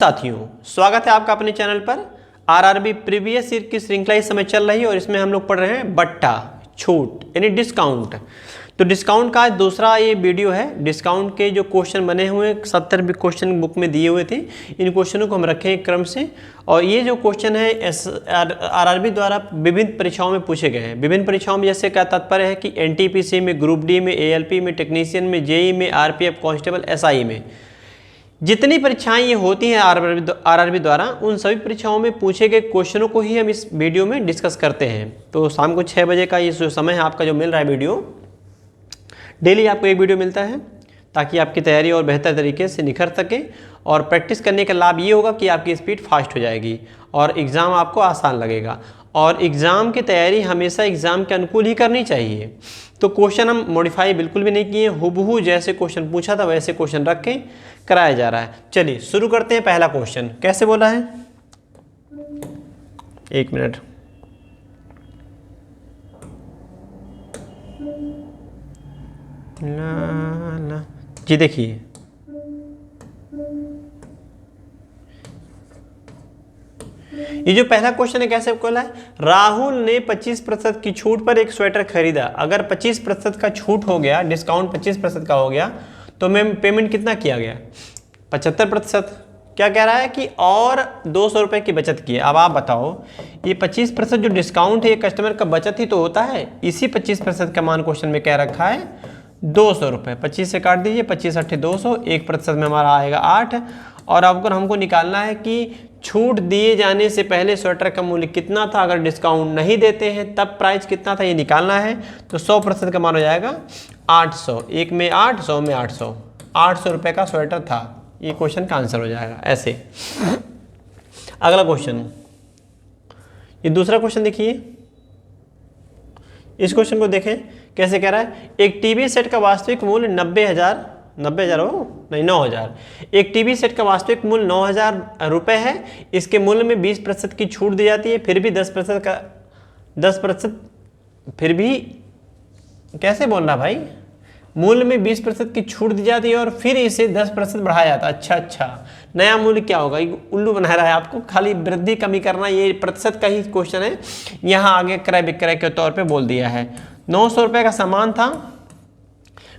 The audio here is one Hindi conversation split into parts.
साथियों, स्वागत है आपका अपने चैनल पर। आरआरबी प्रीवियस ईयर की श्रृंखला इस समय चल रही है और इसमें हम लोग पढ़ रहे हैं बट्टा छूट यानी डिस्काउंट। तो डिस्काउंट का आज दूसरा ये वीडियो है। डिस्काउंट के जो क्वेश्चन बने हुए 70 भी क्वेश्चन बुक में दिए हुए थे, इन क्वेश्चनों को हम रखें एक क्रम से। और ये जो क्वेश्चन है आरआरबी द्वारा विभिन्न परीक्षाओं में पूछे गए हैं। विभिन्न परीक्षाओं में जैसे का तात्पर्य है कि एनटीपीसी में, ग्रुप डी में, एएलपी में, टेक्नीशियन में, जेई में, आरपीएफ, कांस्टेबल, एसआई में जितनी परीक्षाएं ये होती हैं आरआरबी द्वारा, उन सभी परीक्षाओं में पूछे गए क्वेश्चनों को ही हम इस वीडियो में डिस्कस करते हैं। तो शाम को 6 बजे का ये जो समय है आपका जो मिल रहा है वीडियो, डेली आपको एक वीडियो मिलता है ताकि आपकी तैयारी और बेहतर तरीके से निखर सके। और प्रैक्टिस करने का लाभ ये होगा कि आपकी स्पीड फास्ट हो जाएगी और एग्ज़ाम आपको आसान लगेगा। और एग्ज़ाम की तैयारी हमेशा एग्ज़ाम के अनुकूल ही करनी चाहिए। तो क्वेश्चन हम मॉडिफाई बिल्कुल भी नहीं किए, हुबहू जैसे क्वेश्चन पूछा था वैसे क्वेश्चन रख के कराया जा रहा है। चलिए शुरू करते हैं। पहला क्वेश्चन कैसे बोला है, एक मिनट। ला जी देखिए, ये जो पहला क्वेश्चन है कैसे बोला है, राहुल ने 25% की छूट पर एक स्वेटर खरीदा। अगर 25% का छूट हो गया, डिस्काउंट 25% का हो गया, तो मैम पेमेंट कितना किया गया, 75%। क्या कह रहा है कि और 200 रुपये की बचत की है। अब आप बताओ, ये 25% जो डिस्काउंट है, ये कस्टमर का बचत ही तो होता है। इसी 25% का मान क्वेश्चन में कह रखा है 200 रुपये। 25 से काट दीजिए, 25 8 200, 1% में हमारा आएगा 8। और अब अगर हमको निकालना है कि छूट दिए जाने से पहले स्वेटर का मूल्य कितना था, अगर डिस्काउंट नहीं देते हैं तब प्राइस कितना था, ये निकालना है। तो 100% का मान हो जाएगा 800। 1 में 8, 100 में 800, 800 रुपये का स्वेटर था। ये क्वेश्चन का आंसर हो जाएगा ऐसे। अगला क्वेश्चन, ये दूसरा क्वेश्चन देखिए। इस क्वेश्चन को देखें कैसे कह रहा है, एक टीवी सेट का वास्तविक मूल्य 90,000 हो नहीं 9,000। एक टीवी सेट का वास्तविक मूल्य 9,000 रुपये है। इसके मूल्य में 20% की छूट दी जाती है, फिर भी 10% फिर भी कैसे बोल रहा भाई, मूल्य में 20% की छूट दी जाती है और फिर इसे 10% बढ़ाया जाता है। अच्छा, नया मूल्य क्या होगा, उल्लू बना रहा है आपको, खाली वृद्धि कमी करना, ये प्रतिशत का ही क्वेश्चन है। यहाँ आगे क्रय विक्रय के तौर पे बोल दिया है। 900 रुपये का सामान था,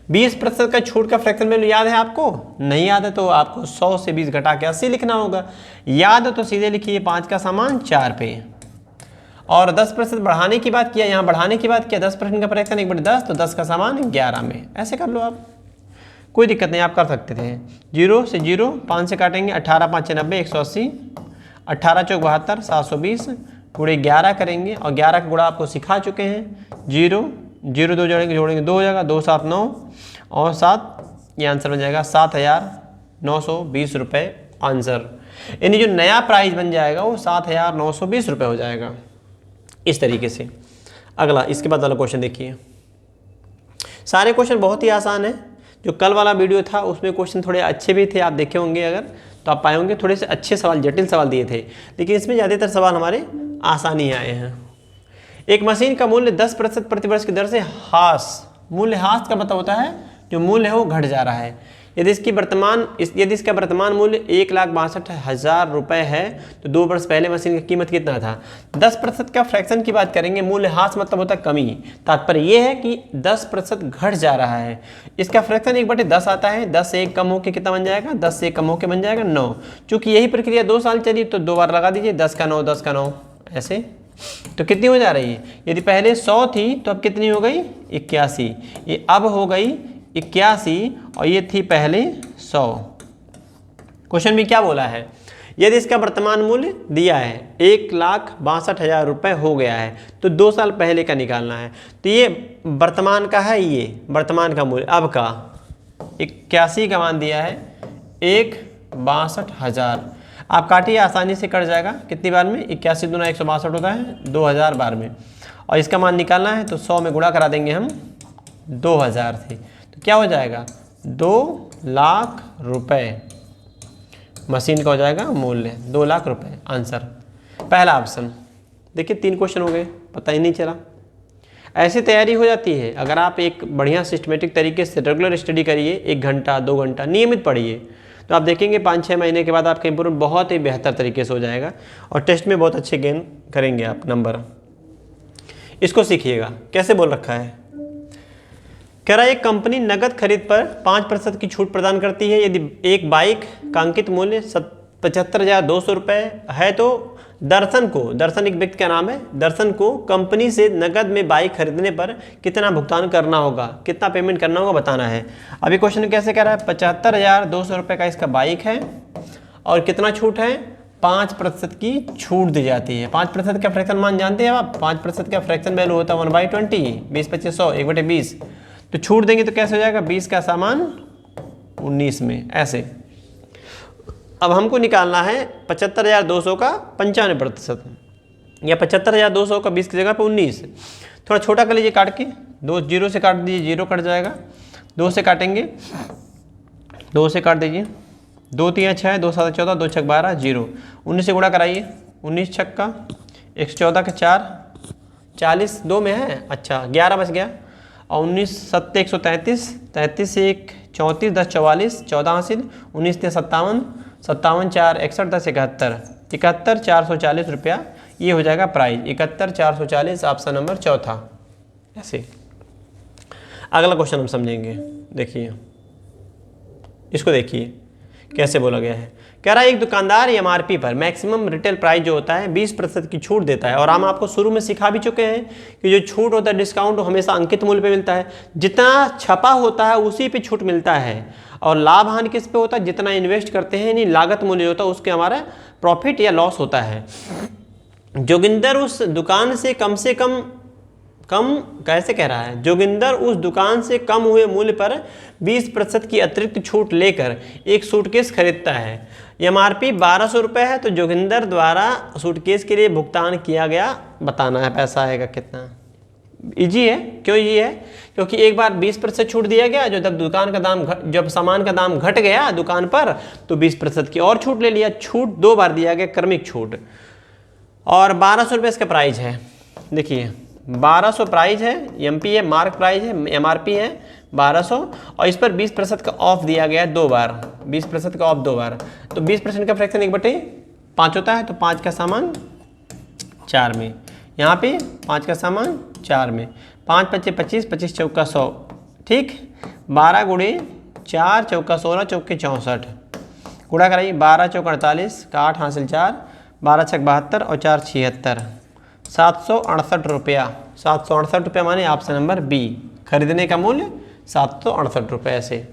20% का छूट का फ्रैक्शन वैल्यू याद है आपको? नहीं याद है तो आपको 100 से 20 घटा के 80 लिखना होगा। याद है तो सीधे लिखिए 5 का सामान 4 पे। और 10% बढ़ाने की बात किया, यहाँ बढ़ाने की बात किया, 10% का फ्रैक्शन 1/10, तो 10 का सामान 11 में। ऐसे कर लो आप, कोई दिक्कत नहीं, आप कर सकते थे। 0 से 0, 5 से काटेंगे, 18 5 90, 180, 18 चौक 72, 720 गुणे 11 करेंगे। और 11 का गुणा आपको सिखा चुके हैं। 0 0 2 जोड़ेंगे 2 हो जाएगा, 2 7 9 और 7, ये आंसर बन जाएगा 7,920 रुपये आंसर। यानी जो नया प्राइस बन जाएगा वो 7,920 रुपये हो जाएगा इस तरीके से। अगला, इसके बाद वाला क्वेश्चन देखिए। सारे क्वेश्चन बहुत ही आसान है। जो कल वाला वीडियो था उसमें क्वेश्चन थोड़े अच्छे भी थे, आप देखे होंगे अगर तो आप पाए होंगे थोड़े से अच्छे सवाल, जटिल सवाल दिए थे, लेकिन इसमें ज़्यादातर सवाल हमारे आसान ही आए हैं। एक मशीन का मूल्य 10% प्रतिवर्ष की दर से मूल्यह्रास का मतलब होता है जो मूल्य है वो घट जा रहा है। यदि इसका वर्तमान मूल्य 1,62,000 रुपये है तो 2 वर्ष पहले मशीन की कीमत कितना था। 10% का फ्रैक्शन की बात करेंगे, मूल्यह्रास मतलब होता है कमी। तात्पर्य ये है कि 10% घट जा रहा है। इसका फ्रैक्शन 1/10 आता है। 10 से 1 कम होकर कितना बन जाएगा, 10 से 1 कम होकर बन जाएगा 9। चूंकि यही प्रक्रिया 2 साल चली तो 2 बार लगा दीजिए, 10 का 9 10 का 9 ऐसे। तो कितनी हो जा रही है, यदि पहले 100 थी तो अब कितनी हो गई 81, ये अब हो गई 81 और ये थी पहले 100। क्वेश्चन में क्या बोला है, यदि इसका वर्तमान मूल्य दिया है 1,62,000 रुपये हो गया है तो 2 साल पहले का निकालना है। तो ये वर्तमान का है, ये वर्तमान का मूल्य अब का 81 का मान दिया है 1,62,000। आप काटिए, आसानी से कट जाएगा। कितनी बार में, 81 दूना 162 होता है, 2000 बार में। और इसका मान निकालना है तो 100 में गुणा करा देंगे हम 2000 से, तो क्या हो जाएगा 2 लाख रुपए मशीन का हो जाएगा मूल्य, 2 लाख रुपए आंसर। पहला ऑप्शन। देखिए 3 क्वेश्चन हो गए, पता ही नहीं चला। ऐसी तैयारी हो जाती है अगर आप एक बढ़िया सिस्टमेटिक तरीके से रेगुलर स्टडी करिए, 1 घंटा 2 घंटा नियमित पढ़िए, तो आप देखेंगे 5-6 महीने के बाद आपका इम्प्रूवमेंट बहुत ही बेहतर तरीके से हो जाएगा और टेस्ट में बहुत अच्छे गेन करेंगे आप नंबर। इसको सीखिएगा कैसे बोल रखा है। कह रहा है एक कंपनी नगद खरीद पर 5% की छूट प्रदान करती है। यदि एक बाइक का अंकित मूल्य 75,200 रुपये है तो दर्शन एक व्यक्ति का नाम है, दर्शन को कंपनी से नगद में बाइक खरीदने पर कितना भुगतान करना होगा, कितना पेमेंट करना होगा बताना है। अभी क्वेश्चन कैसे कह रहा है, 75,200 रुपये का इसका बाइक है और कितना छूट है, 5% की छूट दी जाती है। 5% का फ्रैक्शन मान जानते हैं आप, 5% का फ्रैक्शन वैल्यू होता है 1/20, 20/2500 1/20। तो छूट देंगे तो कैसे हो जाएगा, 20 का सामान 19 में ऐसे। अब हमको निकालना है 75,200 का 95% या 75,200 का 20 की जगह पे 19। थोड़ा छोटा कर लीजिए काट के, 2 0 से काट दीजिए, 0 कट जाएगा। 2 से काटेंगे, 2 से काट दीजिए, 2 3 6 2 7 14 2 6 12 0। 19 से गुणा कराइए, 19 6 का 114 के 4 40 2 में है, अच्छा 11 बच गया। और 19 7 133, 33 से 1 34 10 44 14 हासिल, 19 से 57 57 4 61 10 71 71,440 रुपया ये हो जाएगा प्राइस। 71,440 ऑप्शन नंबर चौथा। ऐसे अगला क्वेश्चन हम समझेंगे, देखिए इसको देखिए कैसे बोला गया है। कह रहा है एक दुकानदार एमआरपी पर मैक्सिमम रिटेल प्राइस जो होता है 20% की छूट देता है। और हम आपको शुरू में सिखा भी चुके हैं कि जो छूट होता है डिस्काउंट हमेशा अंकित मूल्य पे मिलता है, जितना छपा होता है उसी पे छूट मिलता है। और लाभ हानि किस पे होता है, जितना इन्वेस्ट करते हैं यानी लागत मूल्य होता है उसके हमारा प्रॉफिट या लॉस होता है। जोगिंदर उस दुकान से कम कैसे कह रहा है, जोगिंदर उस दुकान से कम हुए मूल्य पर 20% की अतिरिक्त छूट लेकर एक सूटकेस खरीदता है। एमआरपी 1200 रुपये है तो जोगिंदर द्वारा सूटकेस के लिए भुगतान किया गया बताना है, पैसा आएगा कितना। इजी है, क्यों इजी है, क्योंकि एक बार 20% छूट दिया गया, जो जब सामान का दाम घट गया दुकान पर तो 20% की और छूट ले लिया। छूट 2 बार दिया गया, क्रमिक छूट। और 1200 रुपये इसका प्राइस है, देखिए 1200 प्राइस है, एमपी है, मार्क प्राइस है, एमआरपी है 1200 और इस पर 20% का ऑफ दिया गया है 2 बार, 20% का ऑफ 2 बार। तो 20% का फ्रैक्शन 1/5 होता है, तो 5 का सामान 4 में, यहाँ पे 5 का सामान 4 में, 5 5 25 25 चौका 100, ठीक। 12 गुणे 4 चौका 16 चौके 64, गुणा कराइए, 12 चौका 48 का 8 हासिल 4, 12 छक 72 और 4 76, 768 रुपया। 768 रुपया माने ऑप्शन नंबर बी, खरीदने का मूल्य 768 रुपये। ऐसे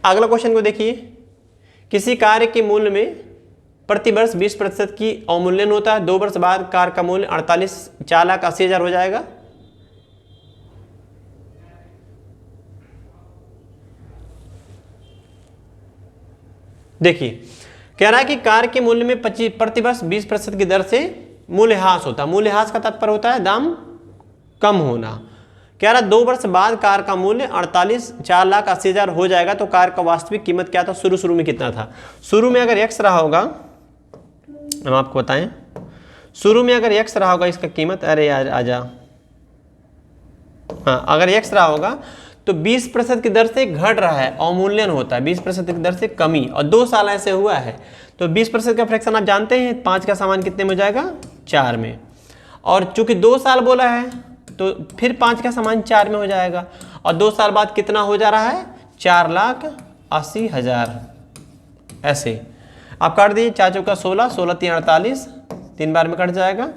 अगला क्वेश्चन को देखिए, किसी कार्य के मूल्य में प्रतिवर्ष 20% की अवमूल्यन होता है। 2 वर्ष बाद कार का मूल्य 4,80,000 हो जाएगा। देखिए कह रहा है कि कार के मूल्य में प्रतिवर्ष 20% की दर से मूल्यह्रास होता है। मूल्यह्रास का तात्पर्य होता है दाम कम होना। कह रहा है 2 वर्ष बाद कार का मूल्य 4,80,000 हो जाएगा तो कार का वास्तविक कीमत क्या था, शुरू में कितना था। शुरू में अगर x रहा होगा, हम आपको बताएं, शुरू में अगर x रहा होगा इसका कीमत, अरे यार आजा, हाँ अगर x रहा होगा तो 20% की दर से घट रहा है, अवमूल्यन होता है 20% की दर से कमी, और 2 साल ऐसे हुआ है तो 20% का फ्रैक्शन आप जानते हैं, 5 का सामान कितने में हो जाएगा, 4 में। और चूंकि 2 साल बोला है तो फिर 5 का सामान 4 में हो जाएगा, और 2 साल बाद कितना हो जा रहा है, 4,80,000। ऐसे आप काट दीजिए, 4 चौका 16, 16 3 48, 3 बार में कट जाएगा।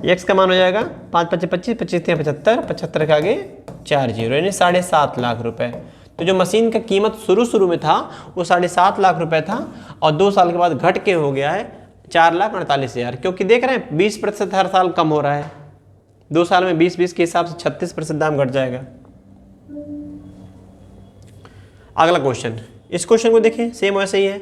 x का मान हो जाएगा 5 5 25 25 3 75, 75 के आगे 4 0 यानी 7.5 लाख रुपए। तो जो मशीन का कीमत शुरू में था वो 7.5 लाख रुपए था, और 2 साल के बाद घट के हो गया है 4,48,000, क्योंकि देख रहे हैं 20% हर साल कम हो रहा है। 2 साल में 20-20 के हिसाब से 36% दाम घट जाएगा। अगला क्वेश्चन, इस क्वेश्चन को देखें, सेम वैसे ही है।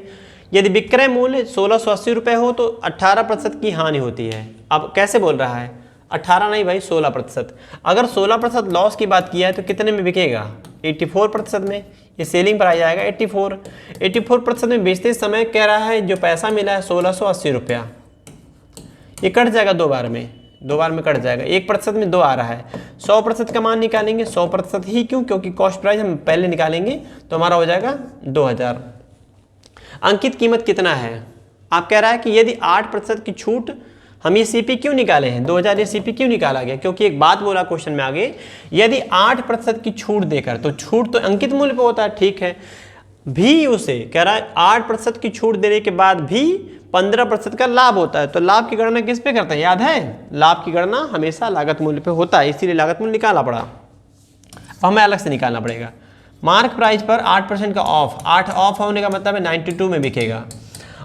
यदि विक्रय मूल्य 1680 रुपये हो तो 18% की हानि होती है। अब कैसे बोल रहा है, 18 नहीं भाई 16%। अगर 16% लॉस की बात किया है तो कितने में बिकेगा, 84% में। ये सेलिंग प्राइस आएगा 84% में बेचते समय कह रहा है जो पैसा मिला है 1680 रुपया, ये कट जाएगा 2 बार में, 2 बार में कट जाएगा, 1% में 2 आ रहा है। 100% का मान निकालेंगे, 100% ही क्यों, क्योंकि कॉस्ट प्राइस हम पहले निकालेंगे तो हमारा हो जाएगा 2000। अंकित कीमत कितना है, आप कह रहा है कि यदि 8% की छूट, हम ये सीपी क्यों निकाले हैं 2000, ये सीपी क्यों निकाला गया, क्योंकि एक बात बोला क्वेश्चन में आगे, यदि 8% की छूट देकर, तो छूट तो अंकित मूल्य पे होता है, ठीक है, भी उसे कह रहा है 8% की छूट देने के बाद भी 15% का लाभ होता है, तो लाभ की गणना किस पे करते हैं, याद है, लाभ की गणना हमेशा लागत मूल्य पे होता है, इसीलिए लागत मूल्य निकालना पड़ा। अब हमें अलग से निकालना पड़ेगा। मार्क प्राइस पर 8% का ऑफ, 8 ऑफ होने का मतलब है 92 में बिकेगा,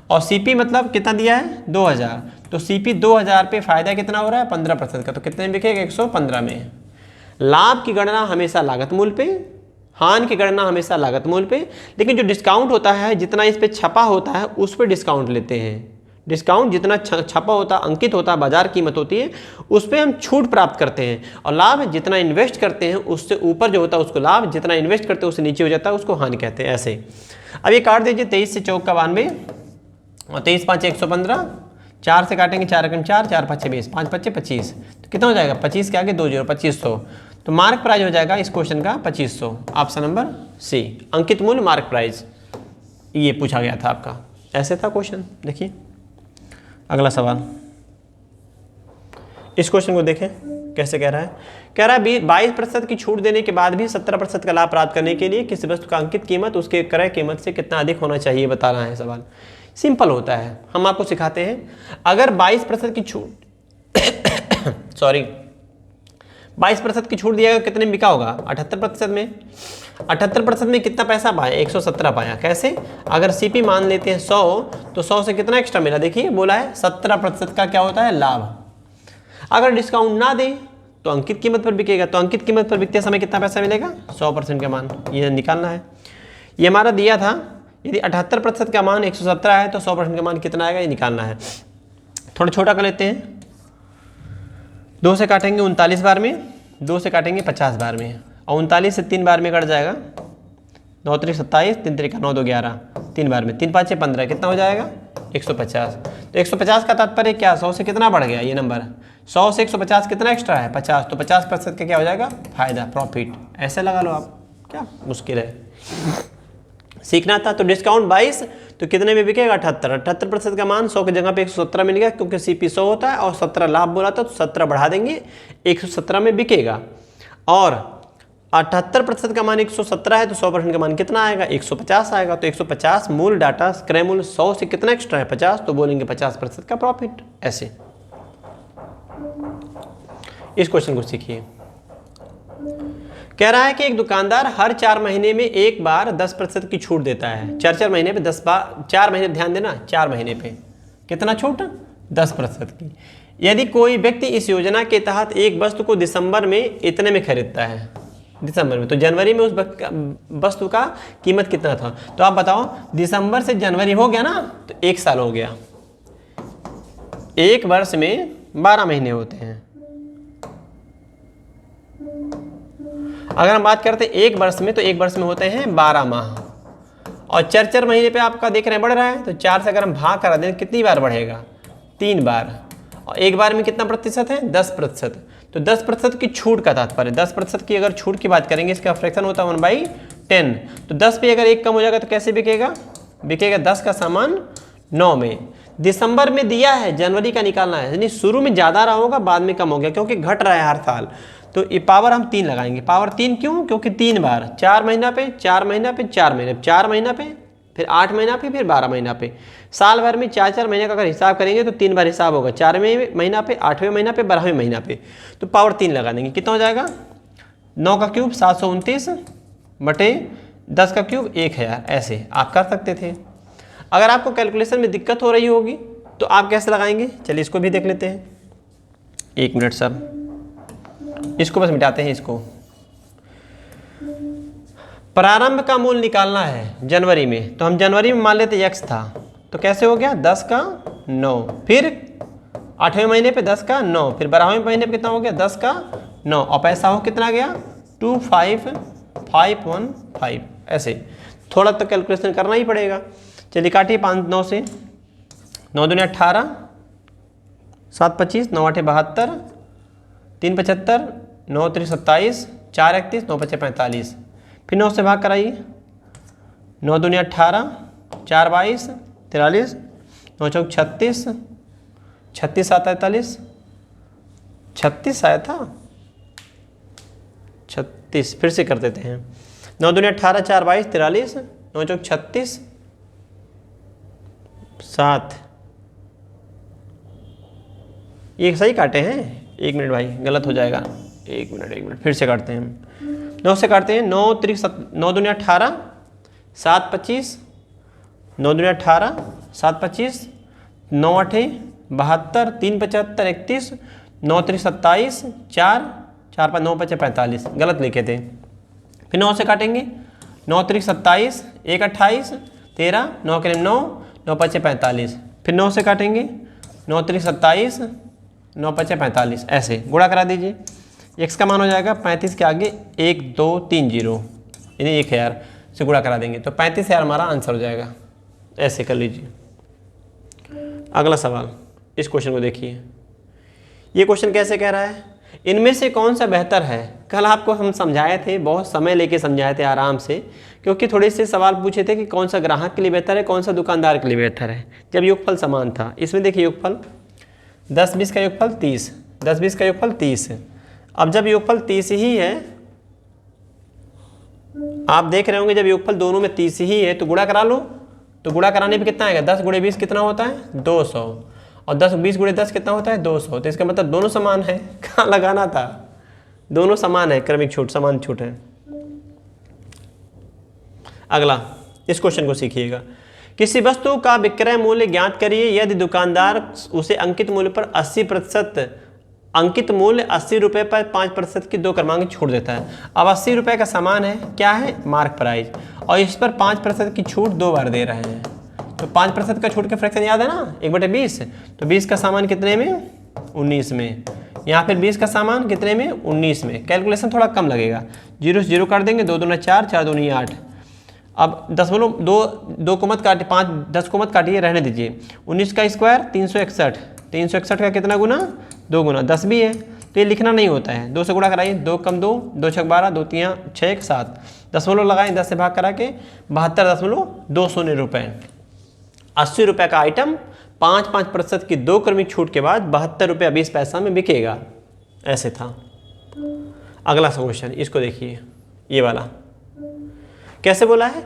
और सीपी मतलब कितना दिया है 2000, तो सीपी 2000 पे फायदा कितना हो रहा है 15% का, तो कितने में बिकेगा 115 में। लाभ की गणना हमेशा लागत मूल्य पे, हानि की गणना हमेशा लागत मूल्य पे, लेकिन जो डिस्काउंट होता है जितना इस पे छपा होता है उस पे डिस्काउंट लेते हैं। डिस्काउंट जितना छपा होता है, अंकित होता है, बाजार कीमत होती है, उस पर हम छूट प्राप्त करते हैं, और लाभ जितना इन्वेस्ट करते हैं उससे ऊपर जो होता है उसको लाभ, जितना इन्वेस्ट करते हैं उससे नीचे हो जाता है उसको हानि कहते हैं। ऐसे अब ये काट दीजिए, 23 से 4 का 92, और 23 5 115, 4 से काटेंगे 4 एकम 4, 4 5 20, 5 5 25, तो कितना हो जाएगा 25 के आगे 2 0, 2500। तो मार्क प्राइस हो जाएगा इस क्वेश्चन का 2500, ऑप्शन नंबर सी, अंकित मूल्य मार्क प्राइस, ये पूछा गया था आपका, ऐसे था क्वेश्चन। देखिए अगला सवाल, इस क्वेश्चन को देखें कैसे कह रहा है, कह रहा है 22% की छूट देने के बाद भी 17% का लाभ प्राप्त करने के लिए किसी वस्तु का अंकित कीमत उसके क्रय कीमत से कितना अधिक होना चाहिए बता रहा है सवाल। सिंपल होता है, हम आपको सिखाते हैं। अगर 22% की छूट सॉरी 22% की छूट दिया कितने में बिका होगा 78% में। 78% में कितना पैसा पाया 117 पाया, कैसे, अगर सीपी मान लेते हैं 100, तो 100 से कितना एक्स्ट्रा मिला, देखिए बोला है 17% का क्या होता है लाभ। अगर डिस्काउंट ना दे तो अंकित कीमत पर बिकेगा, तो अंकित कीमत पर बिकते समय कितना पैसा मिलेगा 100% का मान, ये निकालना है। ये हमारा दिया था, यदि 78% का मान 117 है तो 100% का मान कितना आएगा ये निकालना है। थोड़ा छोटा कर लेते हैं, 2 से काटेंगे 39 बार में, 2 से काटेंगे 50 बार में, और 39 से 3 बार में कट जाएगा, 9 3 27, 3 3 9 2 11, 3 बार में, 3 5 15, कितना हो जाएगा 150। तो 150 का तात्पर्य क्या, 100 से कितना बढ़ गया ये नंबर, 100 से 150 कितना एक्स्ट्रा है 50, तो 50% का क्या हो जाएगा फायदा, प्रॉफिट, ऐसे लगा लो आप, क्या मुश्किल है, सीखना था। तो डिस्काउंट 22, तो कितने में बिकेगा 78, 78% का मान 100 की जगह पे 117 मिल गया, क्योंकि सीपी 100 होता है और 17 लाभ बोला था, तो 17 बढ़ा देंगे 117 में बिकेगा। और 78% का मान 117 है तो 100% का मान कितना आएगा 150 आएगा, तो 150 मूल डाटा क्रय मूल्य 100 से कितना एक्स्ट्रा है 50, तो बोलेंगे 50% का प्रॉफिट। ऐसे इस क्वेश्चन को सीखिए। कह रहा है कि एक दुकानदार हर 4 महीने में एक बार 10% की छूट देता है, 4 महीने पे 10 बार, 4 महीने ध्यान देना, 4 महीने पे कितना छूट 10% की। यदि कोई व्यक्ति इस योजना के तहत एक वस्तु को दिसंबर में इतने में खरीदता है, दिसंबर में, तो जनवरी में उस वस्तु का कीमत कितना था, तो आप बताओ दिसंबर से जनवरी हो गया ना, तो 1 साल हो गया। एक वर्ष में 12 महीने होते हैं। अगर हम बात करते हैं एक वर्ष में, तो एक वर्ष में होते हैं 12 माह, और 4 महीने पे आपका देख रहे हैं बढ़ रहा है, तो 4 से अगर हम भाग करा दें कितनी बार बढ़ेगा 3 बार, और एक बार में कितना प्रतिशत है 10%, तो 10% की छूट का तात्पर्य, 10% की अगर छूट की बात करेंगे, इसका फ्रैक्शन होता है 1/10, तो 10 पे अगर 1 कम हो जाएगा तो कैसे बिकेगा, बिकेगा 10 का सामान 9 में। दिसंबर में दिया है, जनवरी का निकालना है, यानी शुरू में ज़्यादा रहा होगा बाद में कम हो गया, क्योंकि घट रहा है हर साल, तो ये पावर हम 3 लगाएंगे। पावर 3 क्यों, क्योंकि 3 बार, 4 महीना पे 4 महीना पे 4 महीने, 4 महीना पे फिर 8 महीना पे फिर 12 महीना पे, साल भर में 4 महीने का अगर हिसाब करेंगे तो 3 बार हिसाब होगा, 4वें महीना पे, 8वें महीना पे, 12वें महीना पे, तो पावर 3 लगा देंगे, कितना हो जाएगा 9 का क्यूब 729 बटे 10 का क्यूब 1000, ऐसे आप कर सकते थे। अगर आपको कैलकुलेशन में दिक्कत हो रही होगी तो आप कैसे लगाएंगे, चलिए इसको भी देख लेते हैं। 1 मिनट सर, इसको बस मिटाते हैं इसको। प्रारंभ का मूल्य निकालना है जनवरी में, तो हम जनवरी में मान लेते x था, तो कैसे हो गया 10 का 9, फिर 8वें महीने पे 10 का 9, फिर 12वें महीने पे कितना हो गया 10 का 9, और पैसा हो कितना गया 25515, ऐसे थोड़ा तो कैलकुलेशन करना ही पड़ेगा। चलिए काटिए 5 9 से, 9 दूनी 18, 7 25, 9 8 72, 3 75, 9 3 27, 4 31, 9 5 45। फिर 9 से भाग कराइए, 9 दूनी 18, 4 22 43, 9 चौक 36, 36 7 43, 36 आया था 36। फिर से कर देते हैं, 9 दूनी 18, 4 22 43, 9 चौक 36 7। ये सही काटे हैं? 1 मिनट भाई, गलत हो जाएगा। 1 मिनट फिर से काटते हैं। 9 से काटते हैं, 9 दूनी 18, 7 25, 9 दूनी 18, 7 25, 9 8 72, 3 75 31, 9 3 27, 4 4 5 9 5 45। गलत लिखे थे। फिर 9 से काटेंगे, 9 3 27, 1 28 13, 9 के 9, 9 5 45। फिर 9 से काटेंगे, 9 3 27, 9 5 45। ऐसे गुणा करा दीजिए। x का मान हो जाएगा 35 के आगे 1 2 3 0, यानी 1000 से गुणा करा देंगे तो 35,000 हमारा आंसर हो जाएगा। ऐसे कर लीजिए। अगला सवाल, इस क्वेश्चन को देखिए। ये क्वेश्चन कैसे कह रहा है, इनमें से कौन सा बेहतर है। कल आपको हम समझाए थे, बहुत समय लेके समझाए थे आराम से, क्योंकि थोड़े से सवाल पूछे थे कि कौन सा ग्राहक के लिए बेहतर है, कौन सा दुकानदार के लिए बेहतर है, जब योगफल समान था। इसमें देखिए योगफल 10 20 का योगफल 30, 10 20 का योगफल 30 है। अब जब योगफल 30 ही है, आप देख रहे होंगे जब योगफल दोनों में 30 ही है तो गुणा करा लो। तो गुणा कराने पे कितना आएगा, 10 गुणे 20 कितना होता है 200, और 10 20 गुणे 10 कितना होता है 200। तो इसका मतलब दोनों समान है। कहाँ लगाना था, दोनों समान है, क्रमिक छूट समान छूट है। अगला, इस क्वेश्चन को सीखिएगा। किसी वस्तु का विक्रय मूल्य ज्ञात करिए यदि दुकानदार उसे अंकित मूल्य पर 80%, अंकित मूल्य 80 रुपये पर 5% की 2 क्रमांक छूट देता है। अब 80 रुपये का सामान है, क्या है, मार्क प्राइस, और इस पर 5% की छूट 2 बार दे रहे हैं। तो 5% का छूट का फ्रैक्शन याद है ना, 1/20। तो 20 का सामान कितने में, 19 में। यहाँ फिर 20 का सामान कितने में, 19 में। कैलकुलेशन थोड़ा कम लगेगा, 0 से 0 काट देंगे, 2 दूना 4, 4 दूनी 8। अब 2 को मत काटिए, 5 10 को मत काटिए, रहने दीजिए। 19 का स्क्वायर 361, 361 का कितना गुना, 2 गुना, 10 भी है तो ये लिखना नहीं होता है। 2 से गुणा कराइए, 2 कम 2, 2 6 12, 2 3 6 7, दशमलव लगाएं, 10 से भाग करा के 72.20 रुपये। 80 रुपये का आइटम 5% की 2 क्रमिक छूट के बाद 72.20 रुपये में बिकेगा। ऐसे था। अगला क्वेश्चन, इसको देखिए, ये वाला कैसे बोला है।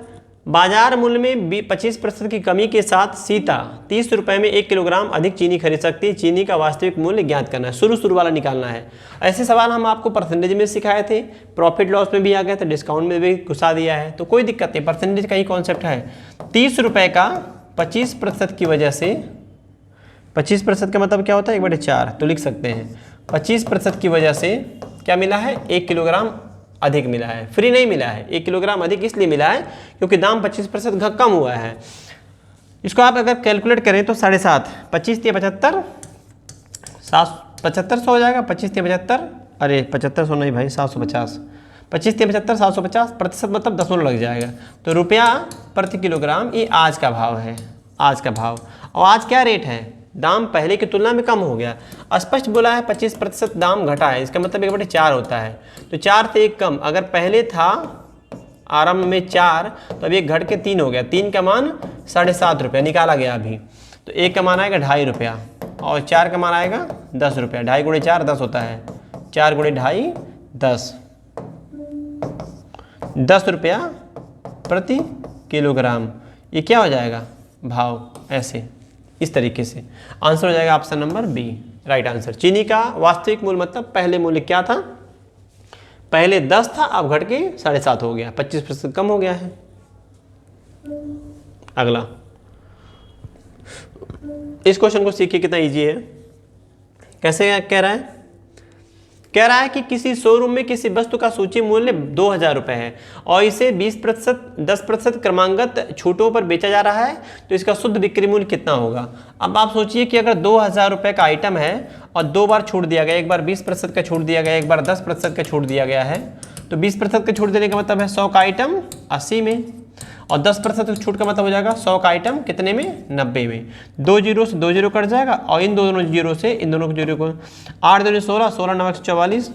बाजार मूल्य में 25% की कमी के साथ सीता 30 रुपये में 1 किलोग्राम अधिक चीनी खरीद सकती है। चीनी का वास्तविक मूल्य ज्ञात करना है, शुरू वाला निकालना है। ऐसे सवाल हम आपको परसेंटेज में सिखाए थे, प्रॉफिट लॉस में भी आ गया था, डिस्काउंट में भी घुसा दिया है, तो कोई दिक्कत नहीं, परसेंटेज का ही कॉन्सेप्ट है। 30 रुपये का 25% की वजह से, 25% का मतलब क्या होता है, 1/4, तो लिख सकते हैं 25% की वजह से क्या मिला है, 1 किलोग्राम अधिक मिला है। फ्री नहीं मिला है, 1 किलोग्राम अधिक इसलिए मिला है क्योंकि दाम 25% कम हुआ है। इसको आप अगर कैलकुलेट करें तो 7.5, 25 3 75, 7500 हो जाएगा। 25 3 75, अरे 7500 नहीं भाई, 750, 25 3 75, 750, प्रतिशत मतलब दशमलव लग जाएगा। तो रुपया प्रति किलोग्राम, ये आज का भाव है, आज का भाव। और आज क्या रेट है, दाम पहले की तुलना में कम हो गया। स्पष्ट बोला है 25% दाम घटा है, इसका मतलब 1/4 होता है। तो 4 से 1 कम, अगर पहले था आरंभ में 4 तो अब 1 घट के 3 हो गया। 3 का मान 7.5 रुपया निकाला गया अभी। तो 1 का मान आएगा 2.5 रुपया और 4 का मान आएगा 10 रुपया। 2.5 गुणे 4 10 होता है, 4 गुणे 2.5 10, 10 रुपया प्रति किलोग्राम। ये क्या हो जाएगा, भाव। ऐसे इस तरीके से आंसर हो जाएगा option number B, right answer. चीनी का वास्तविक मूल्य मतलब पहले मूल्य क्या था, पहले 10 था, अब घट के 7.5 हो गया, 25% कम हो गया है। अगला, इस क्वेश्चन को सीखिए, कितना इजी है। कैसे कह रहा है, कह रहा है कि किसी शोरूम में किसी वस्तु का सूची मूल्य 2000 रुपये है और इसे 10% क्रमांकगत छूटों पर बेचा जा रहा है, तो इसका शुद्ध बिक्री मूल्य कितना होगा। अब आप सोचिए कि अगर 2000 रुपये का आइटम है और 2 बार छूट दिया गया, एक बार 20% का छूट दिया गया, एक बार 10% का छूट दिया गया है, तो 20% का छूट देने का मतलब है 100 का आइटम 80 में, और 10% छूट का मतलब हो जाएगा 100 का आइटम कितने में, 90 में। 2 जीरो से 2 जीरो कट जाएगा और इन दोनों जीरो से इन दोनों जीरो को 8 दूनी 16, 16 9 144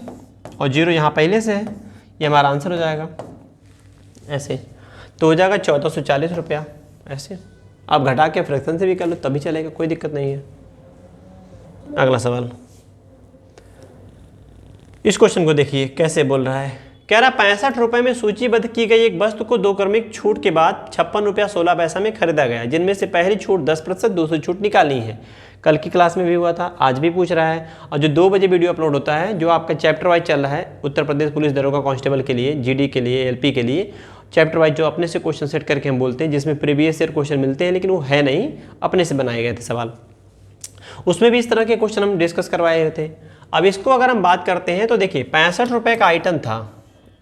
और जीरो यहाँ पहले से है, ये हमारा आंसर हो जाएगा ऐसे। तो हो जाएगा 1440 रुपया ऐसे। आप घटा के फ्रैक्शन से भी कर लो तभी चलेगा, कोई दिक्कत नहीं है। अगला सवाल, इस क्वेश्चन को देखिए कैसे बोल रहा है। कह रहा 65 रुपये में सूचीबद्ध की गई एक वस्तु को 2 क्रमिक छूट के बाद 56 रुपया 16 पैसा में खरीदा गया, जिनमें से पहली छूट 10%, दूसरी छूट निकालनी है। कल की क्लास में भी हुआ था, आज भी पूछ रहा है। और जो 2 बजे वीडियो अपलोड होता है, जो आपका चैप्टर वाइज चल रहा है उत्तर प्रदेश पुलिस दरोगा कांस्टेबल के लिए, जीडी के लिए, एलपी के लिए, चैप्टर वाइज जो अपने से क्वेश्चन सेट करके हम बोलते हैं, जिसमें प्रीवियस ईयर क्वेश्चन मिलते हैं लेकिन वो है नहीं, अपने से बनाए गए थे सवाल, उसमें भी इस तरह के क्वेश्चन हम डिस्कस करवाए थे। अब इसको अगर हम बात करते हैं तो देखिए 65 रुपये का आइटम था,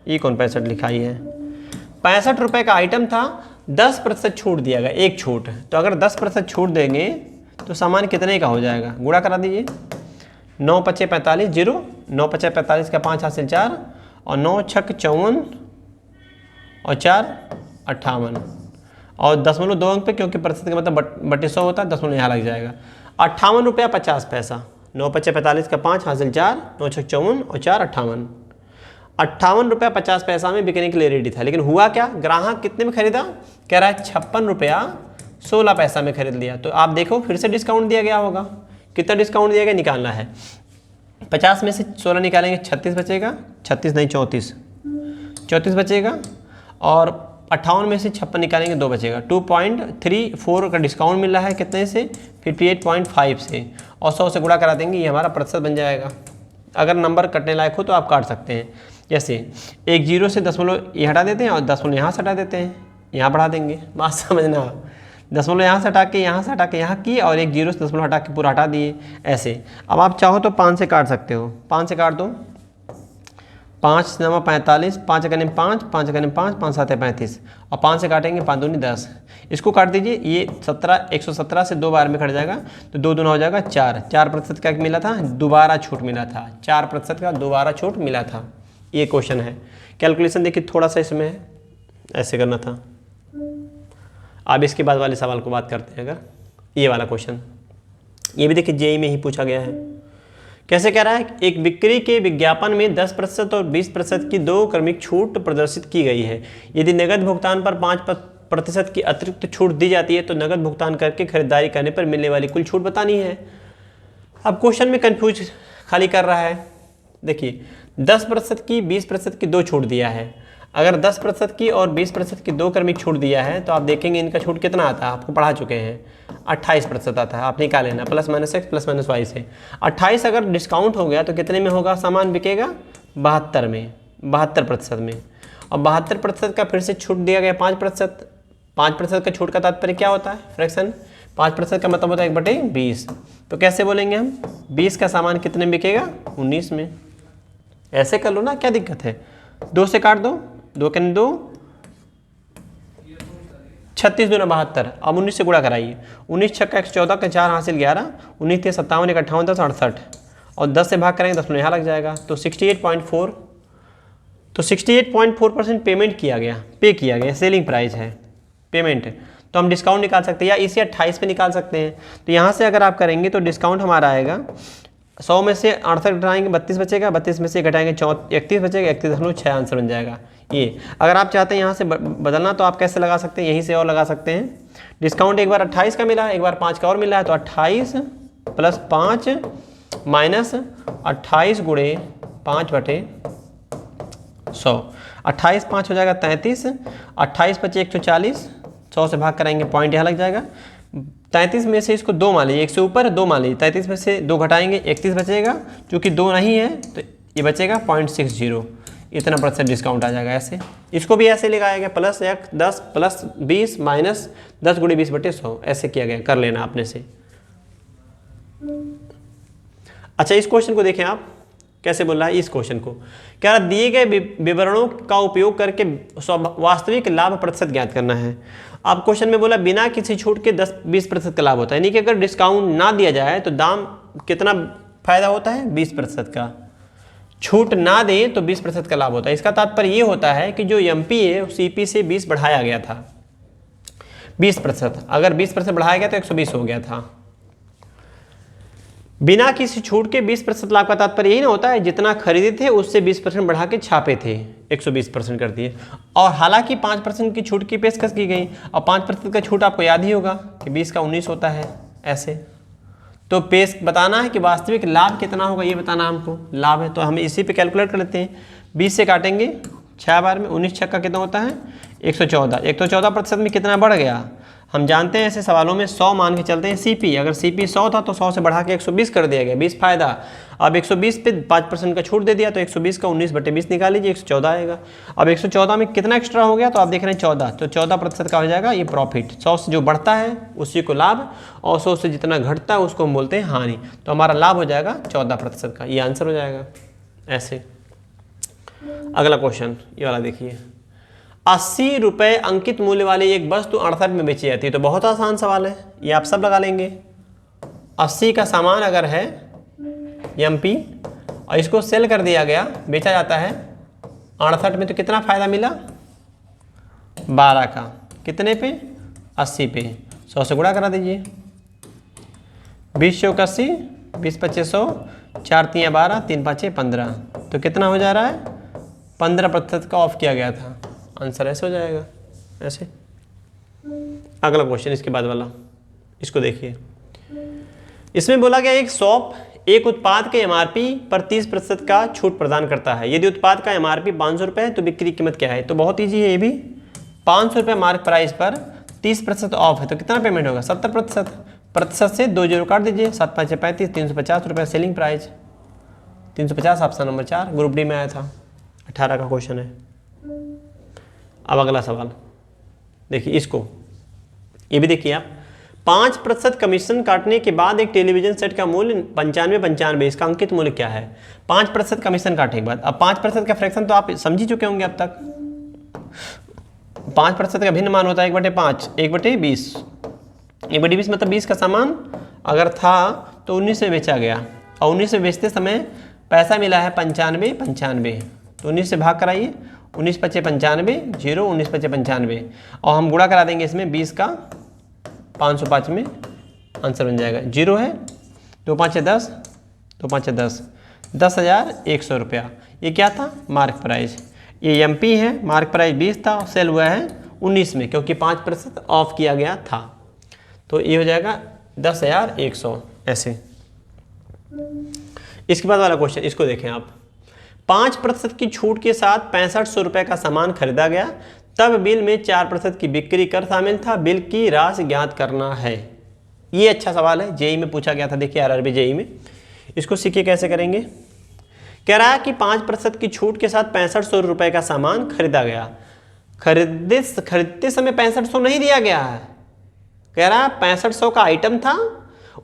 ये कौन 65 लिखाई है, 65 रुपये का आइटम था, 10% छूट दिया गया, एक छूट। तो अगर 10% छूट देंगे तो सामान कितने का हो जाएगा, गुणा करा दीजिए। 9 पचे 45 जीरो, 9 पचे 45 का 5 हासिल 4 और 9 छक 54 और 4 58 और 0.2 अंक पे, क्योंकि प्रतिशत का मतलब बटे 100 होता है, 0 यहाँ लग जाएगा। 58 रुपया 50 पैसा। 9 पचे 45 का 5 हासिल 4, 9 छक 54 और 4 58। 58 रुपया 50 पैसा में बिकने के लिए रेडी था, लेकिन हुआ क्या, ग्राहक कितने में खरीदा, कह रहा है 56 रुपया 16 पैसा में खरीद लिया। तो आप देखो फिर से डिस्काउंट दिया गया होगा, कितना डिस्काउंट दिया गया निकालना है। 50 में से 16 निकालेंगे 36 बचेगा, 36 नहीं 34 बचेगा और 58 में से 56 निकालेंगे 2 बचेगा। 2.34 का डिस्काउंट मिल रहा है कितने से, 58.5 से, और 100 से गुणा करा देंगे, ये हमारा प्रतिशत बन जाएगा। अगर नंबर कटने लायक हो तो आप काट सकते हैं। जैसे एक जीरो से दशमलव ये हटा देते हैं और दशमलव यहाँ से हटा देते हैं, यहाँ बढ़ा देंगे, बात समझना। दशमलव यहाँ से हटा के यहाँ की और एक जीरो से दशमलव हटा के पूरा हटा दिए ऐसे। अब आप चाहो तो 5 से काट सकते हो, 5 से काट दो, 5 9 45, 5 गने 5, 5 गने 5, 5 7 35 और 5 से काटेंगे 5 दूनी 10। इसको काट दीजिए, ये 117 से 2 बार में कट जाएगा तो 2 दूना हो जाएगा 4। 4% का मिला था, दोबारा छूट मिला था, 4% का दोबारा छूट मिला था। ये क्वेश्चन है। कैलकुलेशन देखिए थोड़ा सा इसमें है, ऐसे करना था। अब इसके बाद वाले सवाल को बात करते हैं। अगर ये वाला क्वेश्चन, ये भी देखिए जेईई में ही पूछा गया है। कैसे कह रहा है, एक बिक्री के विज्ञापन में 10% और 20% की 2 क्रमिक छूट प्रदर्शित की गई है। यदि नगद भुगतान पर 5% की अतिरिक्त छूट दी जाती है तो नगद भुगतान करके खरीदारी करने पर मिलने वाली कुल छूट बतानी है। अब क्वेश्चन में कंफ्यूज खाली कर रहा है। देखिए 10% की 20% की 2 छूट दिया है। अगर 10% की और 20% की 2 क्रमिक छूट दिया है तो आप देखेंगे इनका छूट कितना आता है, आपको पढ़ा चुके हैं, 28% आता है। आप निकाल लेना, +-x +-y से। 28 अगर डिस्काउंट हो गया तो कितने में होगा, सामान बिकेगा 72 में, 72% में। और 72% का फिर से छूट दिया गया 5%। 5% का छूट का तात्पर्य क्या होता है, फ्रैक्शन। 5% का मतलब होता है 1/20। तो कैसे बोलेंगे हम, 20 का सामान कितने में बिकेगा, 19 में। ऐसे कर लो ना, क्या दिक्कत है। 2 से काट दो, 2 के 2, 36 दूना 72। अब 19 से गुणा कराइए, 19 छक्का 114 का 4 हासिल 11, 19 × 57 = 58 10 68 और 10 से भाग करेंगे 10 यहाँ लग जाएगा। तो 68.4, तो 68.4% पेमेंट किया गया, पे किया गया, सेलिंग प्राइस है पेमेंट। तो हम डिस्काउंट निकाल सकते हैं या इसे 28 पे निकाल सकते हैं। तो यहाँ से अगर आप करेंगे तो डिस्काउंट हमारा आएगा 100 में से 68 घटाएंगे 32 बचेगा, 32 में से घटाएंगे 31 बचेगा, 31.6 आंसर बन जाएगा। ये अगर आप चाहते हैं यहाँ से बदलना तो आप कैसे लगा सकते हैं, यहीं से और लगा सकते हैं। डिस्काउंट एक बार 28 का मिला है, एक बार 5 का और मिला है, तो 28 + 5 माइनस 28 गुणे 5/100, 28 5 हो जाएगा 33, 28 × 5 = 140, 100 से भाग कराएंगे, पॉइंट यहाँ लग जाएगा। 33 में से इसको 2 मान लीजिए, 1 से ऊपर 2 मान लीजिए, 33 में से 2 घटाएंगे 31 बचेगा, चूँकि 2 नहीं है तो ये बचेगा 0.60, इतना % डिस्काउंट आ जाएगा। ऐसे इसको भी ऐसे लगाया गया, +10 +20 माइनस 10 × 20/100, ऐसे किया गया, कर लेना आपने से। अच्छा इस क्वेश्चन को देखें आप कैसे बोल रहा है। इस क्वेश्चन को क्या रहा, दिए गए विवरणों का उपयोग करके वास्तविक लाभ प्रतिशत ज्ञात करना है। आप क्वेश्चन में बोला बिना किसी छूट के 10-20% का लाभ होता है, यानी कि अगर डिस्काउंट ना दिया जाए तो दाम कितना फायदा होता है, 20% का। छूट ना दें तो 20% का लाभ होता है। इसका तात्पर्य ये होता है कि जो एमपी है CP से 20 बढ़ाया गया था, 20%, अगर 20% बढ़ाया गया तो 120 हो गया था। बिना किसी छूट के 20% लाभ का तात्पर्य यही ना होता है जितना खरीदे थे उससे 20% बढ़ा के छापे थे, 120% कर दिए। और हालांकि 5% की छूट की पेशकश की गई, और 5% का छूट आपको याद ही होगा कि 20 का 19 होता है ऐसे। तो बताना है कि वास्तविक लाभ कितना होगा, ये बताना हमको लाभ है। तो हम इसी पे कैलकुलेट कर लेते हैं। 20 से काटेंगे 6 बार में, 19 छक्का कितना होता है 114। 114% में कितना बढ़ गया हम जानते हैं, ऐसे सवालों में 100 मान के चलते हैं सीपी। अगर सीपी 100 था तो 100 से बढ़ा के 120 कर दिया गया, 20 फायदा। अब 120 पे 5% का छूट दे दिया तो 120 का 19/20 निकाल लीजिए, 114 आएगा। अब 114 में कितना एक्स्ट्रा हो गया तो आप देख रहे हैं 14, तो 14% का हो जाएगा ये प्रॉफिट। 100 से जो बढ़ता है उसी को लाभ, और 100 से जितना घटता है उसको हम बोलते हैं हानि। तो हमारा लाभ हो जाएगा 14% का, ये आंसर हो जाएगा ऐसे। अगला क्वेश्चन ये वाला देखिए, 80 रुपये अंकित मूल्य वाली एक वस्तु 68 में बेची जाती है। तो बहुत आसान सवाल है, ये आप सब लगा लेंगे। 80 का सामान अगर है MP और इसको सेल कर दिया गया, बेचा जाता है 68 में, तो कितना फायदा मिला 12 का, कितने पे 80 पे। 100 से गुणा करा दीजिए, 20 चौक 80, 20 25 100, 4 3 12, 3 5 15, तो कितना हो जा रहा है 15% का ऑफ किया गया था। आंसर ऐसे हो जाएगा ऐसे। अगला क्वेश्चन इसके बाद वाला, इसको देखिए। इसमें बोला गया एक शॉप एक उत्पाद के MRP पर 30% का छूट प्रदान करता है। यदि उत्पाद का MRP 500 रुपये है तो बिक्री कीमत क्या है। तो बहुत ईजी है ये भी, 500 रुपये मार्क प्राइस पर 30% ऑफ है तो कितना पेमेंट होगा 70%। प्रतिशत से 2 जीरो काट दीजिए, 7 5 35, 350 रुपये selling price, 350 option number 4 group D में आया था। 18 का क्वेश्चन है। अब अगला सवाल देखिए, इसको ये भी देखिए आप, 5% कमीशन काटने के बाद एक टेलीविजन सेट का मूल्य 95, इसका अंकित मूल्य क्या है। 5% कमीशन काटने के बाद, अब 5% का फ्रैक्शन तो आप समझ ही चुके होंगे अब तक। 5% का भिन्न मान होता है 1/5, 1/20, 1/20 मतलब 20 का सामान अगर था तो 19 में बेचा गया, और 19 में बेचते समय पैसा मिला है 95, तो 19 से भाग कराइए, 19 5 95, 0 19 5 95, और हम गुणा करा देंगे इसमें 20 का 505 में, आंसर बन जाएगा 0 है, 2 5 10, 2 5 10, 10,100 रुपया। ये क्या था मार्क प्राइस, ये MP है, मार्क प्राइस 20 था, सेल हुआ है 19 में क्योंकि 5% ऑफ किया गया था। तो ये हो जाएगा 10,100 ऐसे। इसके बाद वाला क्वेश्चन, इसको देखें आप, 5% की छूट के साथ 6500 रुपये का सामान खरीदा गया, तब बिल में 4% की बिक्री कर शामिल था, बिल की राशि ज्ञात करना है। ये अच्छा सवाल है, जेई में पूछा गया था, देखिए RRB जेई में। इसको सीखिए कैसे करेंगे। कह रहा है कि 5% की छूट के साथ 6500 रुपये का सामान खरीदा गया, खरीदते समय 6500 नहीं दिया गया है, कह रहा है 6500 का आइटम था,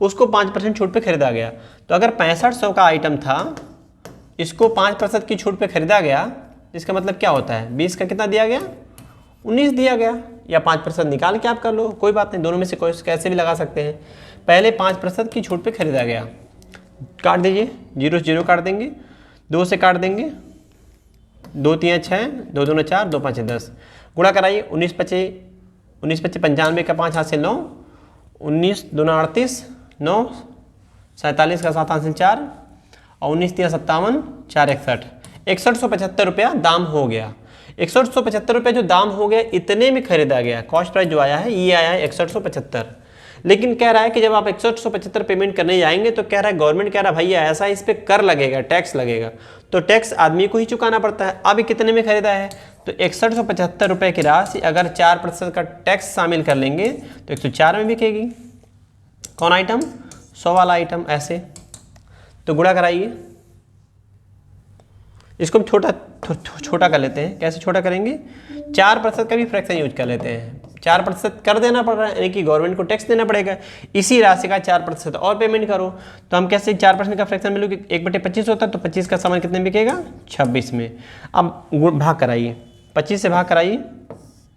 उसको 5% छूट पे खरीदा गया। तो अगर 6500 का आइटम था, इसको 5% की छूट पे खरीदा गया, इसका मतलब क्या होता है 20 का कितना दिया गया 19 दिया गया, या 5% निकाल के आप कर लो, कोई बात नहीं, दोनों में से कोई कैसे भी लगा सकते हैं। पहले 5% की छूट पे खरीदा गया, काट दीजिए, 0 से 0 काट देंगे, 2 से काट देंगे, 2 3 6, 2 2 4, 2 5 10, गुणा कराइए, 19 5 95 का 5 हाथ से 9, 19 2 38, 9 47 का 7 हाथ से 4, और 19 3 57, 4 61, 6175 रुपया दाम हो गया। 6175 रुपये जो दाम हो गया, इतने में खरीदा गया। कॉस्ट प्राइस जो आया है ये आया है 6175। लेकिन कह रहा है कि जब आप 6175 पेमेंट करने जाएंगे तो कह रहा है गवर्नमेंट कह रहा है भैया ऐसा इस पर कर लगेगा, टैक्स लगेगा, तो टैक्स आदमी को ही चुकाना पड़ता है। अब कितने में खरीदा है तो 6175 रुपये की राशि अगर 4% का टैक्स शामिल कर लेंगे तो 104 में बिकेगी। कौन आइटम 100 वाला आइटम ऐसे। तो गुणा कराइए, इसको हम छोटा कर लेते हैं। कैसे छोटा करेंगे, 4% का भी फ्रैक्शन यूज कर लेते हैं। 4% कर देना पड़ रहा है, यानी कि गवर्नमेंट को टैक्स देना पड़ेगा, इसी राशि का 4% और पेमेंट करो। तो हम कैसे 4% का फ्रैक्शन मिलोगे, 1/25 होता है, तो 25 का सामान कितने में बिकेगा 26 में। अब भाग कराइए, 25 से भाग कराइए,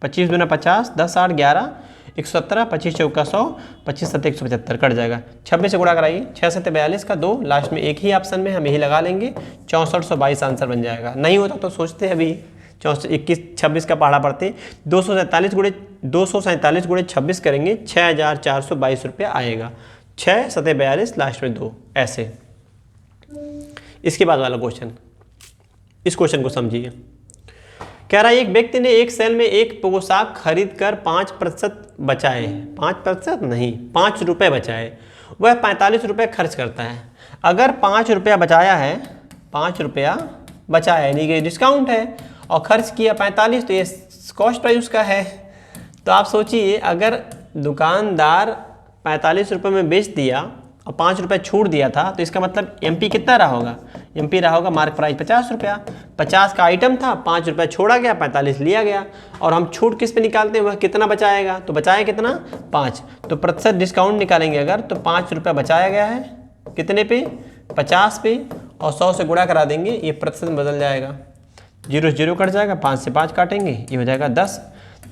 25 दूना 50, 10 8 11, 117, 25 चौका 100, 25 7 175 कट जाएगा। 26 से गुणा कराइए, 6 7 42 का 2, लास्ट में एक ही ऑप्शन में हम यही लगा लेंगे, 6422 आंसर बन जाएगा। नहीं होता तो सोचते हैं अभी 64 21 26 का पहाड़ा पढ़ते 247 गुणे 26 करेंगे 6422 रुपया आएगा। 6 सतह 42 लास्ट में 2 ऐसे। इसके बाद वाला क्वेश्चन, इस क्वेश्चन को समझिए। कह रहा है एक व्यक्ति ने एक सेल में एक पोशाक खरीद कर 5% बचाए, 5% नहीं 5 रुपये बचाए, वह 45 रुपये खर्च करता है। अगर 5 रुपया बचाया है, 5 रुपया बचाया यानी कि डिस्काउंट है, और खर्च किया 45, तो ये कॉस्ट प्राइस उसका है। तो आप सोचिए अगर दुकानदार 45 रुपये में बेच दिया और 5 रुपये छूट दिया था, तो इसका मतलब एमपी कितना रहा होगा? एमपी रहा होगा मार्क प्राइस 50 रुपया। 50 का आइटम था, 5 रुपये छोड़ा गया, 45 लिया गया, और हम छूट किस पे निकालते हैं, वह कितना बचाएगा? तो बचाया कितना? 5। तो प्रतिशत डिस्काउंट निकालेंगे अगर, तो 5 रुपया बचाया गया है कितने पे? 50 पे, और 100 से गुणा करा देंगे, ये प्रतिशत में बदल जाएगा। 0 से 0 कट जाएगा, 5 से 5 काटेंगे, ये हो जाएगा 10।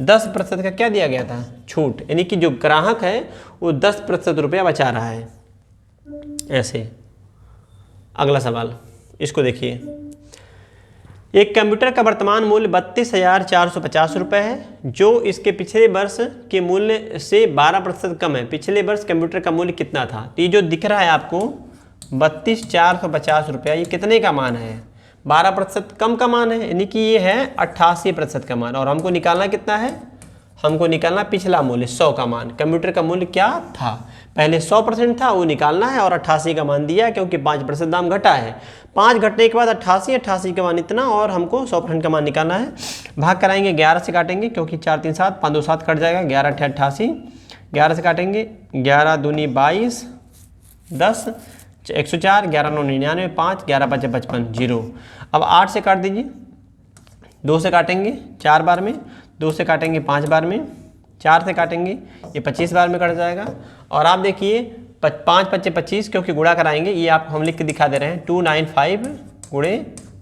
10% का क्या दिया गया था? छूट, यानी कि जो ग्राहक है वो 10% रुपया बचा रहा है। ऐसे। अगला सवाल, इसको देखिए। एक कंप्यूटर का वर्तमान मूल्य 32,450 रुपये है, जो इसके पिछले वर्ष के मूल्य से 12% कम है। पिछले वर्ष कंप्यूटर का मूल्य कितना था? तो ये जो दिख रहा है आपको 32,450 रुपया, ये कितने का मान है? 12% कम का मान है, यानी कि ये है 88% का मान। और हमको निकालना कितना है? हमको निकालना पिछला मूल्य 100 का मान। कंप्यूटर का मूल्य क्या था? पहले 100% था, वो निकालना है, और 88 का मान दिया क्योंकि 5% दाम घटा है। 5 घटने के बाद 88 का मान इतना, और हमको 100% का मान निकालना है। भाग कराएंगे 11 से काटेंगे, क्योंकि 4 3 7 5 2 7 कट जाएगा। 11 8 88, 11 से काटेंगे, 11 दूनी 22, 10 104, 11 9 99, 5 11 5 55 0। अब 8 से काट दीजिए, 2 से काटेंगे 4 बार में, 2 से काटेंगे 5 बार में, 4 से काटेंगे ये 25 बार में कट जाएगा। और आप देखिए 5 5 25, क्योंकि गुणा कराएंगे, ये आप हम लिख के दिखा दे रहे हैं 295 गुणे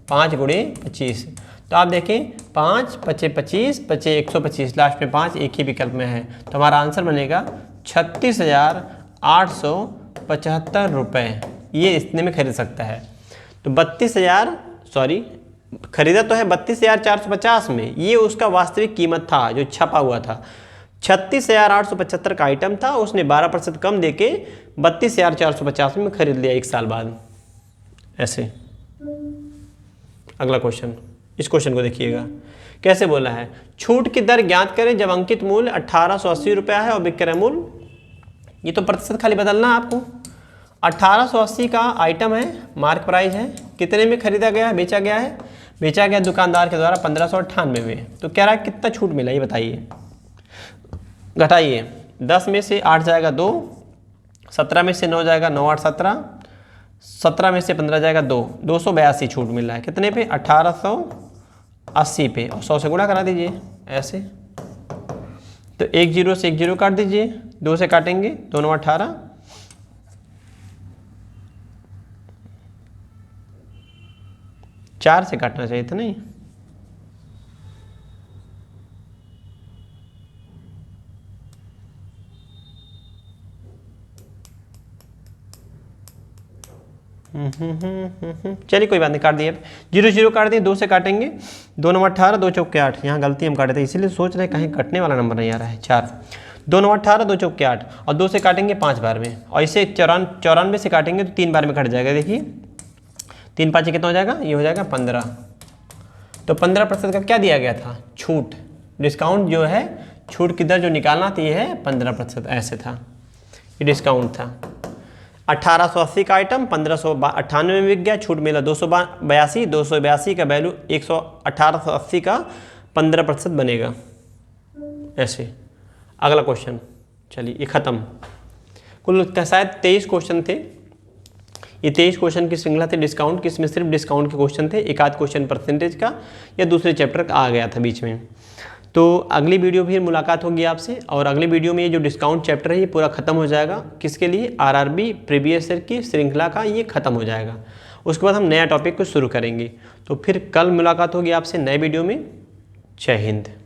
5 गुणे 25। तो आप देखें 5 5 25 5 125, लास्ट में 5 एक ही विकल्प में है। तो हमारा आंसर बनेगा 36,875 रुपये, ये इतने में खरीद सकता है। तो 32,000 खरीदा तो है 32,450 में, ये उसका वास्तविक कीमत था जो छपा हुआ था। 36,875 का आइटम था, उसने 12% कम देके 32,450 में खरीद लिया 1 साल बाद। ऐसे। अगला क्वेश्चन, इस क्वेश्चन को देखिएगा कैसे बोला है। छूट की दर ज्ञात करें जब अंकित मूल्य 1880 रुपया है और विक्रय मूल्य, ये तो प्रतिशत खाली बदलना है आपको। 1880 का आइटम है, मार्क प्राइस है, कितने में खरीदा गया है, बेचा गया है? बेचा गया दुकानदार के द्वारा 1598 में। तो कह रहा है कितना छूट मिला, ये बताइए। घटाइए, 10 में से 8 जाएगा 2, 17 में से 9 जाएगा 9 8 17, 17 में से 15 जाएगा 2, 282 छूट मिल रहा है। कितने पे? 1880 पे, और 100 से गुणा करा दीजिए ऐसे। तो 1 0 से 1 0 काट दीजिए, 2 से काटेंगे 2 9 18, 4 से काटना चाहिए था नहीं। चलिए कोई बात नहीं, काट दिए। 0 0 काट दिए, 2 से काटेंगे 2 9 18, 2 चौके 8, यहाँ गलती हम काटे थे इसीलिए सोच रहे कहीं कटने वाला नंबर नहीं आ रहा है। 4 2 9 18, 2 चौके 8, और 2 से काटेंगे 5 बार में, और इसे 94 से काटेंगे तो 3 बार में कट जाएगा। देखिए 3 5 कितना हो जाएगा? ये हो जाएगा 15। तो 15% का क्या दिया गया था? छूट। डिस्काउंट जो है, छूट की दर जो निकालना थी ये है 15%, ऐसे था, ये डिस्काउंट था। 1880 का आइटम 1598 में बिक गया, छूट मिला 282, 282 का वैल्यू 1880 का 15% बनेगा। ऐसे। अगला क्वेश्चन, चलिए ये खत्म। कुल शायद 23 क्वेश्चन थे, ये 23 क्वेश्चन की श्रृंखला थी डिस्काउंट की, इसमें सिर्फ डिस्काउंट के क्वेश्चन थे। एक आध क्वेश्चन परसेंटेज का या दूसरे चैप्टर का आ गया था बीच में। तो अगली वीडियो फिर मुलाकात होगी आपसे, और अगली वीडियो में ये जो डिस्काउंट चैप्टर है ये पूरा खत्म हो जाएगा। किसके लिए? आरआरबी प्रीवियस ईयर की श्रृंखला का ये खत्म हो जाएगा। उसके बाद हम नया टॉपिक को शुरू करेंगे। तो फिर कल मुलाकात होगी आपसे नए वीडियो में। जय हिंद।